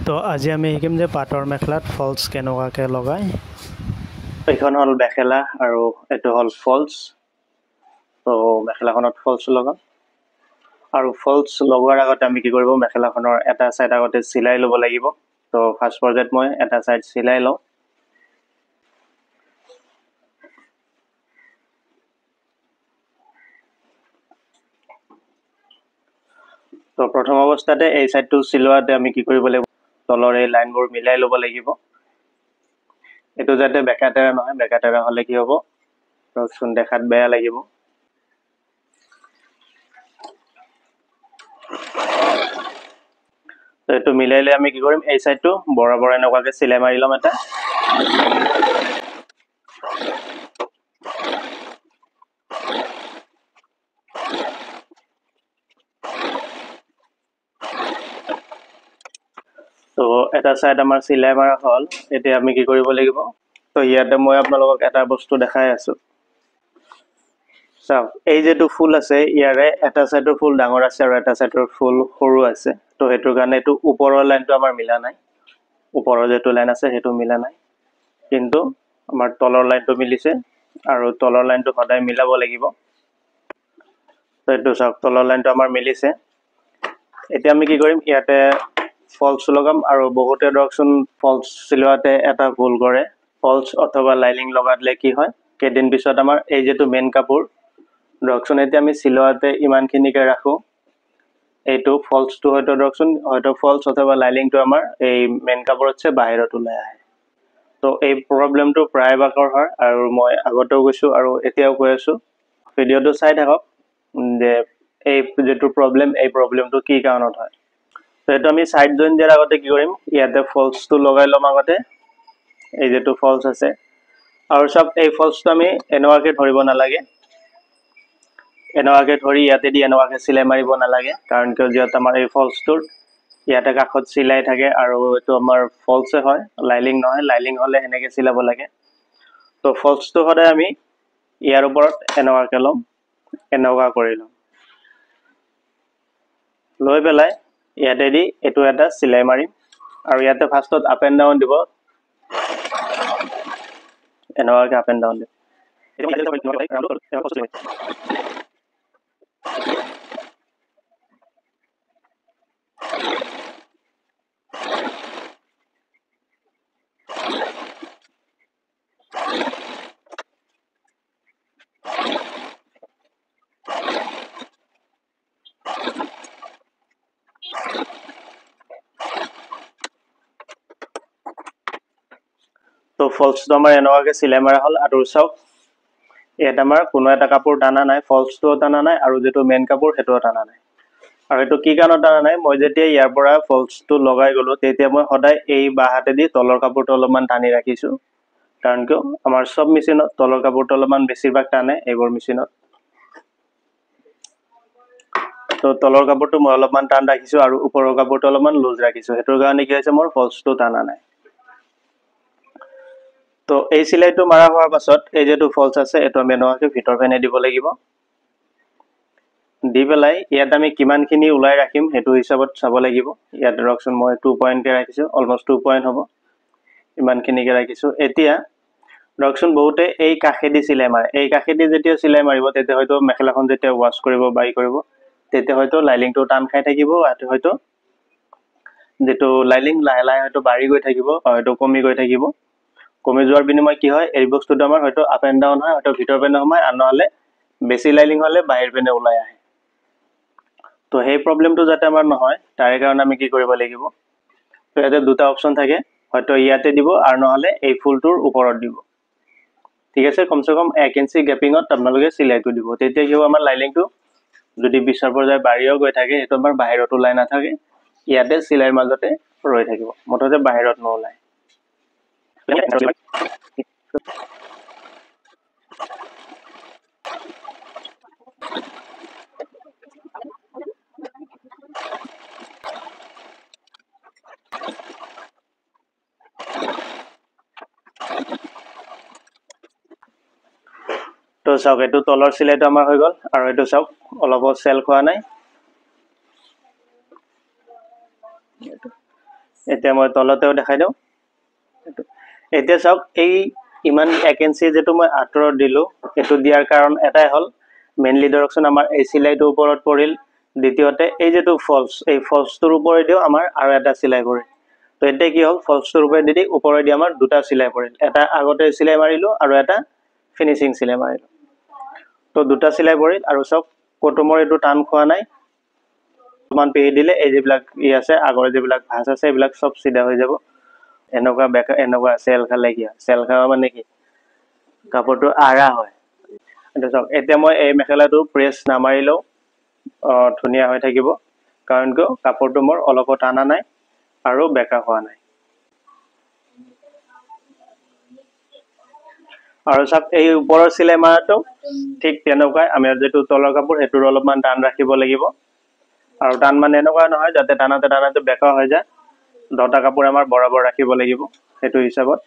তো আজি আমি শিকিম যে পাটৰ মেখেলাত ফলছ কেনেকুৱাকৈ লগায়। এইখন হ'ল মেখেলা আৰু এইটো হ'ল ফলছ। তো মেখেলাখনত ফলছ লগাম আৰু ফলছ লগোৱাৰ আগতে আমি কি কৰিব, মেখেলাখনৰ এটা ছাইড আগতে চিলাই ল'ব লাগিব। তো ফাৰ্ষ্ট পৰ্যায়ত মই এটা ছাইড চিলাই লওঁ। তো প্ৰথম অৱস্থাতে এই ছাইডটো চিলোৱাতে আমি কি কৰিব লাগিব, তলৰ এই লাইনবোৰ মিলাই ল'ব লাগিব। এইটো যাতে বেকাতেৰা নহয়, বেকাতেৰা হ'লে কি হ'ব, ৰচোন দেখাত বেয়া লাগিব। তো এইটো মিলাই লৈ আমি কি কৰিম, এই ছাইডটো বৰাবৰ এনেকুৱাকৈ চিলাই মাৰি ল'ম এটা। তো এটা ছাইড আমাৰ চিলাই মাৰা হ'ল। এতিয়া আমি কি কৰিব লাগিব, তো ইয়াতে মই আপোনালোকক এটা বস্তু দেখাই আছোঁ। চাওক, এই যিটো ফুল আছে ইয়াৰে এটা ছাইডৰ ফুল ডাঙৰ আছে আৰু এটা ছাইডৰ ফুল সৰু আছে। তো সেইটোৰ কাৰণে এইটো ওপৰৰ লাইনটো আমাৰ মিলা নাই, ওপৰৰ যিটো লাইন আছে সেইটো মিলা নাই, কিন্তু আমাৰ তলৰ লাইনটো মিলিছে আৰু তলৰ লাইনটো সদায় মিলাব লাগিব। তো এইটো চাওক, তলৰ লাইনটো আমাৰ মিলিছে। এতিয়া আমি কি কৰিম, ইয়াতে ফলছ লগাম। আৰু বহুতে ধৰকচোন ফলছ চিলোৱাতে এটা ভুল কৰে, ফলছ অথবা লাইনিং লগালে কি হয়, কেইদিন পিছত আমাৰ এই যিটো মেইন কাপোৰ ধৰকচোন, এতিয়া আমি চিলোৱাতে ইমানখিনিকে ৰাখোঁ, এইটো ফলছটো হয়তো ফলছ অথবা লাইনিংটো আমাৰ এই মেইন কাপোৰতছে বাহিৰত ওলাই আহে। তো এই প্ৰব্লেমটো প্ৰায়ভাগৰ হয় আৰু মই আগতেও কৈছোঁ আৰু এতিয়াও কৈ আছোঁ, ভিডিঅ'টো চাই থাকক যে এই যিটো প্ৰব্লেম, এই প্ৰব্লেমটো কি কাৰণত হয়। তো এইটো আমি ছাইড জইন দিয়াৰ আগতে কি কৰিম, ইয়াতে ফলছটো লগাই ল'ম আগতে, এই যিটো ফলছ আছে। আৰু চব এই ফলছটো আমি এনেকুৱাকৈ ধৰিব নালাগে, এনেকুৱাকৈ ধৰি ইয়াতে দি এনেকুৱাকৈ চিলাই মাৰিব নালাগে। কাৰণ কিয়, যিহেতু আমাৰ এই ফলছটোৰ ইয়াতে কাষত চিলাই থাকে আৰু এইটো আমাৰ ফলছে হয়, লাইনিং নহয়। লাইনিং হ'লে সেনেকৈ চিলাব লাগে। তো ফলছটো সদায় আমি ইয়াৰ ওপৰত এনেকুৱাকৈ ল'ম, এনেকুৱা কৰি ল'ম, লৈ পেলাই ইয়াতে দি এইটো এটা চিলাই মাৰিম। আৰু ইয়াতে ফাৰ্ষ্টত আপ এণ্ড ডাউন দিব, এনেকুৱাকৈ আপ এণ্ড ডাউন দিব। তো ফলছটো আমাৰ এনেকুৱাকৈ চিলাই মাৰা হ'ল। আৰু চাওক, ইয়াত আমাৰ কোনো এটা কাপোৰ টানা নাই, ফলছটোও টানা নাই আৰু যিটো মেইন কাপোৰ সেইটোও টানা নাই। আৰু এইটো কি কাৰণত টানা নাই, মই যেতিয়া ইয়াৰ পৰা ফলছটো লগাই গ'লোঁ তেতিয়া মই সদায় এই বাঁ হাতেদি তলৰ কাপোৰটো অলপমান টানি ৰাখিছোঁ। কাৰণ কিয়, আমাৰ চব মেচিনত তলৰ কাপোৰটো অলপমান বেছিভাগ টানে এইবোৰ মেচিনত। তো তলৰ কাপোৰটো মই অলপমান টান ৰাখিছোঁ আৰু ওপৰৰ কাপোৰটো অলপমান লুজ ৰাখিছোঁ। সেইটোৰ কাৰণে কি হৈছে, মোৰ ফলছটো টানা নাই। তো এই চিলাইটো মাৰা হোৱাৰ পাছত এই যিটো ফলছ আছে এইটো আমি এনেকুৱাকৈ ভিতৰ ফেনে দিব লাগিব। দি পেলাই ইয়াত আমি কিমানখিনি ওলাই ৰাখিম সেইটো হিচাপত চাব লাগিব। ইয়াত ধৰকচোন মই 2 পইণ্টকৈ ৰাখিছোঁ, অলমষ্ট 2 পইণ্ট হ'ব, ইমানখিনিকৈ ৰাখিছোঁ। এতিয়া ধৰকচোন বহুতে এই কাষেদি চিলাই মাৰে, এই কাষেদি যেতিয়া চিলাই মাৰিব তেতিয়া হয়তো মেখেলাখন যেতিয়া ৱাছ কৰিব বাই কৰিব তেতিয়া হয়তো লাইনিংটো টান খাই থাকিব, হয়তো যিটো লাইনিং লাহে লাহে হয়তো বাঢ়ি গৈ থাকিব, হয়তো কমি গৈ থাকিব। কমি যোৱাৰ বিনিময় কি হয়, এই বস্তুটো আমাৰ হয়তো আপ এণ্ড ডাউন হয়, হয়তো ভিতৰ পিনে সোমায়, আৰু নহ'লে বেছি লাইনিং হ'লে বাহিৰ পিনে ওলাই আহে। তো সেই প্ৰব্লেমটো যাতে আমাৰ নহয় তাৰে কাৰণে আমি কি কৰিব লাগিব, তো ইয়াতে দুটা অপশ্যন থাকে, হয়তো ইয়াতে দিব আৰু নহ'লে এই ফুলটোৰ ওপৰত দিব। ঠিক আছে, কমচে কম 1 ইঞ্চি গেপিঙত আপোনালোকে চিলাইটো দিব। তেতিয়া কি হ'ব, আমাৰ লাইনিংটো যদি পিছৰ পৰ্যায় বাঢ়িও গৈ থাকে সেইটো আমাৰ বাহিৰত ওলাই নাথাকে, ইয়াতে চিলাইৰ মাজতে ৰৈ থাকিব, মুঠতে বাহিৰত নোলায়। তো চাওক, এইটো তলৰ চিলাইটো আমাৰ হৈ গ'ল। আৰু এইটো চাওক, অলপো চেল খোৱা নাই, এতিয়া মই তলতেও দেখাই দিওঁ। এতিয়া চাওক এই ইমান 1 ইঞ্চি যেটো মই আঁতৰত দিলো এটো দিয়াৰ কাৰণ এটাই হল মেইনলি ধৰকচোন আমাৰ এই চিলাইটো ওপৰত পৰিল, দ্বিতীয়তে এই যেটো ফলছ এই ফলছটোৰ ওপৰেদিও আমাৰ আৰু এটা চিলাই পৰিল। তো এতিয়া কি হল ফলছটোৰ ওপৰেদি ওপৰেদি আমাৰ দুটা চিলাই পৰিল, এটা আগতে চিলাই মাৰিলো আৰু এটা ফিনিশিং চিলাই মাৰিলো। তো দুটা চিলাই পৰিল আৰু চাওক কটো মোৰ এটো টান খোৱা নাই, মান পেৰি দিলে এই যেবিলাক ই আছে আগৰ যেবিলাক ভাঁজ আছে এইবিলাক সব সিধা হৈ যাব। এনেকুৱা বেকা এনেকুৱা চেল খালে কি হয়, চেল খাৱা মানে কি কাপোৰটো আৰা হয়। এটা চাওক এতিয়া মই এই মেখেলাটো প্ৰেছ নামাৰিলেও ধুনীয়া হৈ থাকিব, কাৰণ কিয় কাপোৰটো মোৰ অলপো টানা নাই আৰু বেকা হোৱা নাই। আৰু চাওক এই ওপৰৰ চিলাই মাৰাটো ঠিক তেনেকুৱাই আমি যেটো তলৰ কাপোৰ হেতুৰ অলপমান টান ৰাখিব লাগিব, আৰু টান মানে এনেকুৱা নহয় যাতে টানাতে টানাতে বেকা হৈ যায়, দটা কাপোৰ আমাৰ বৰাবৰ ৰাখিব লাগিব হেতু হিচাপত।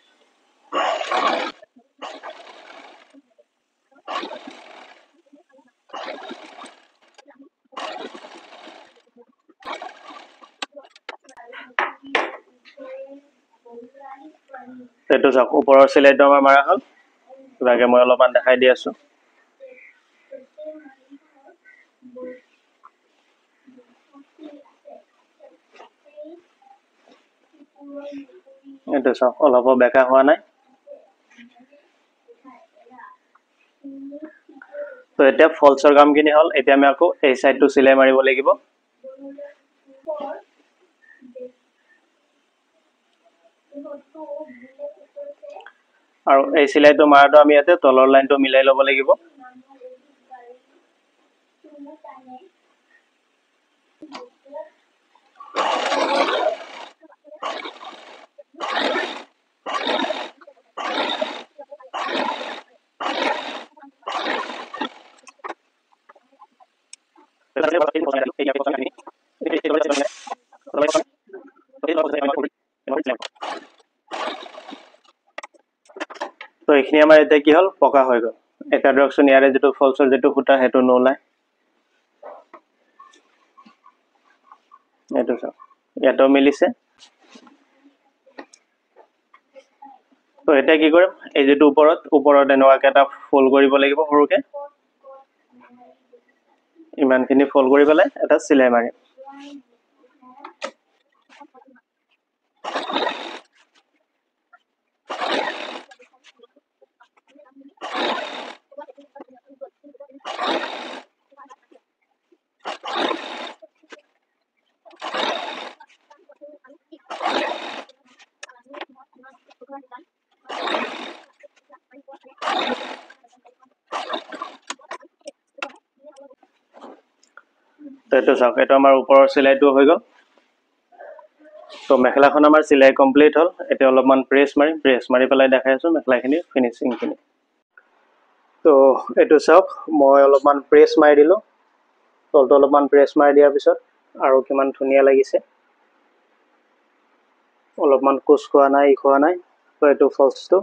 এইটো চাওক ওপৰৰ চিলাইটো আমাৰ মাৰা হ'ল, লাগে মই অলপমান দেখাই দি আছো। এইটো চাওক অলপো বেকা হোৱা নাই। তো এতিয়া ফলছৰ কামখিনি হল, এতিয়া আমি আকৌ এই সাইডটো চিলাই মাৰিব লাগিব। আৰু এই চিলাইটো মাৰাটো আমি ইয়াতে তলৰ লাইনটো মিলাই ল'ব লাগিব। তো এইখিনি আমাৰ এতিয়া কি হল পকা হৈ গল। এটা ধৰকচোন ইয়াৰে যেটো ফলছৰ যেটো ফুটা হেতু নোলায়, এইটো চাওক ইয়াতো মিলিছে। তো এতিয়া কি কৰিম এই যেটো ওপৰত এনেকুৱাকে এটা ফোল্ড কৰিব লাগিব সৰুকে, ইমানখিনি ফোল্ড কৰি পেলাই এটা চিলাই মাৰিম। তো এইটো চাওক এইটো আমাৰ ওপৰৰ চিলাইটো হৈ গল। তো মেখেলাখন আমাৰ চিলাই কমপ্লিট হল। এতিয়া অলপমান প্ৰেছ মাৰি পেলাই দেখাই আছো মেখেলাখিনি ফিনিশিংখিনি। তো এইটো চাওক মই অলপমান প্ৰেছ মাৰি দিলো, তলটো অলপমান প্ৰেছ মাৰি দিয়াৰ পিছত আৰু কিমান ধুনীয়া লাগিছে, অলপমান কোচ খোৱা নাই তো এইটো ফলছটো